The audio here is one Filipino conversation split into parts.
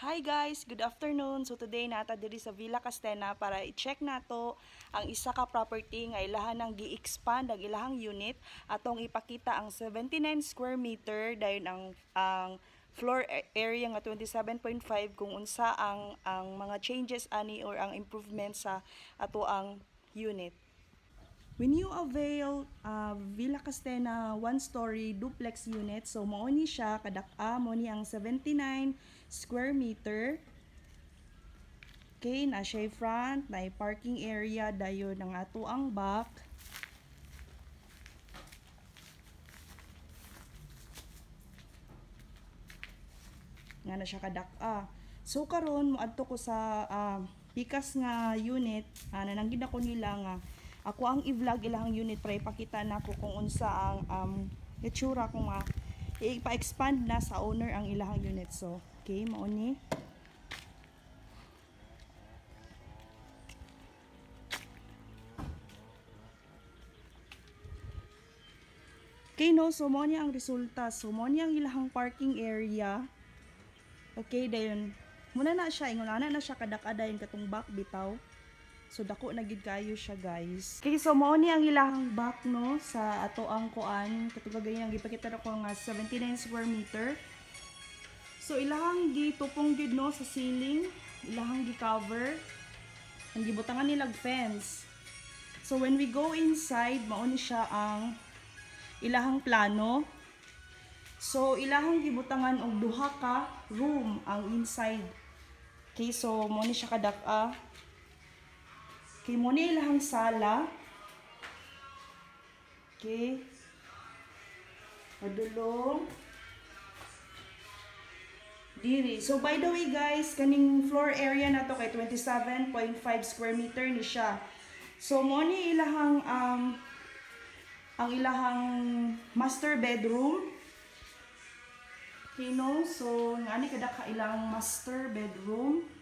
Hi guys, good afternoon. So today nata diri sa Villa Castena para i-check nato ang isa ka property nga ilahan ng gi-expand ang ilahang unit atong ipakita ang 79 square meter dayon ang floor area nga 27.5 kung unsa ang mga changes ani or ang improvements sa ato ang unit. When you avail Villa Castena one-story duplex unit, so mao ni siya kadak-a mo ni ang 79 square meter. Okay, na siya front, na parking area dayon ang ato ang back. Nga na siya kadak-a. So karon mo adto ko sa pikas nga unit, nananggid ako nila nga ako ang i-vlog ilang unit para ipakita na ko kung unsa ang itsura kung ipa-expand na sa owner ang ilang unit. So, okay, mao ni. Okay, no, so mao ni ang resulta. So, mao ni ang ilang parking area. Okay, dayon muna na siya, ingon na siya kadak-ada yung katong back bitaw. So dako na gid kayo siya, guys. Okay, so mao ni ang ilahang back no sa ato ang kuan katong ganyan ang gipakita ko nga 79 square meter. So ilahang gitupong gid no sa ceiling, ilahang gi-cover, ang gibutangan nilag fence. So when we go inside, mao ni siya ang ilahang plano. So ilahang gibutangan og duha ka room ang inside. Okay, so mao ni siya kadak-a. Okay, muna ilahang sala. Okay. Padulong. Diri. So, by the way guys, kaning floor area na to kay 27.5 square meter ni siya. So, muna ilahang, ang ilahang master bedroom. Okay, no? So, ngani kada ka ilang master bedroom.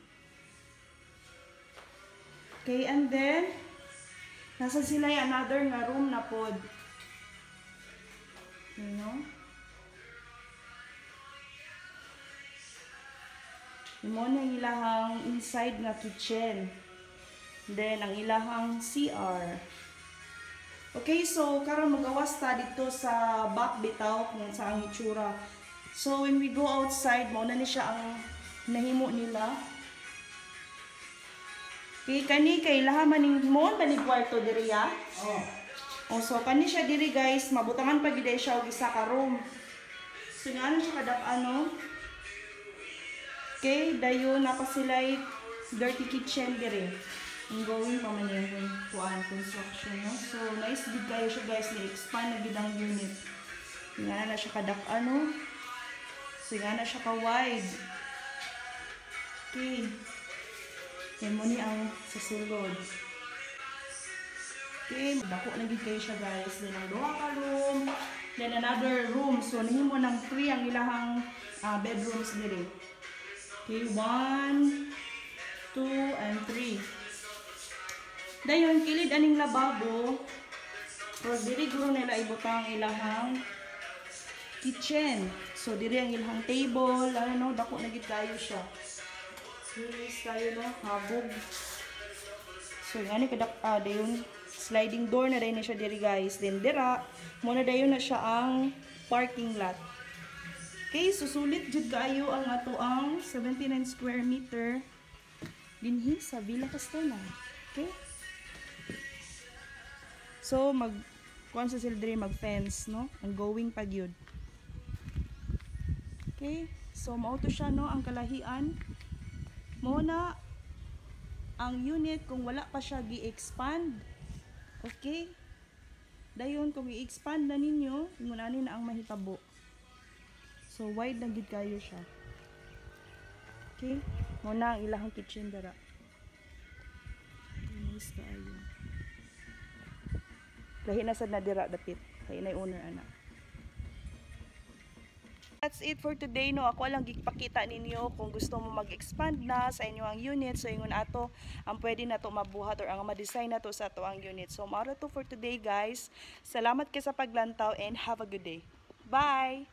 Okay, and then, nasa sila yung another nga room na pod. You know? Yung mo na ilahang inside nga kitchen. Then, ang ilahang CR. Okay, so, karon magawas ta dito sa back bitaw kung sa ang itsura. So, when we go outside, mauna ni siya ang nahimo nila. Okay, kani kay laha maning mo banig kwarto diri ya. Oh, so kani siya diri guys, mabutangan pa gid siya og isa ka room. So ngano siya kadak ano? Okay, dayon napa sila'y dirty kitchen diri. Ang going pa man yung kuan construction no. So nice big kayo siya guys, ni-expand na gid ang unit. Ngana na siya kadak ano? So ngana siya ka wide. Okay. Yan mo ni ang sasulod. Okay, dako na gid kayo siya guys. Then ang duha ka room, then another room. So nahimo nang 3 ang ilahang bedrooms diri. Okay, 1, 2, and 3. Dayon kilid aning lababo. Pero diri guro nila ibutang ilahang kitchen. So diri ang ilahang table, ano, dako na gid kayo siya. Yes, tayo no, habog. So, gani kadak dayon sliding door na dayon na siya diri guys. Then dira, muna dayon na siya ang parking lot. Okay, susulit jud kaayo ang ato ang 79 square meter dinhi sa Villa Castena. Okay? So, kuan sa sila diri mag-fence, no? Ang going pag yun. Okay? So, mao to siya no ang kalahian. Muna ang unit kung wala pa siya gi-expand. Okay? Dayon kung i-expand na ninyo, ingunanin na ang mahitabo. So wide na gid kayo siya. Okay? Muna ang ilahang kitchen dara. Nice kayo. Lahi na sad na dira dapit. Kay nay owner ana. That's it for today no. Ako lang gipakita ninyo kung gusto mo mag-expand na sa inyong unit. So ingon ato ang pwede na to mabuhat or ang ma-design na to sa ato ang unit. So mao to for today guys. Salamat kay sa paglantaw and have a good day. Bye.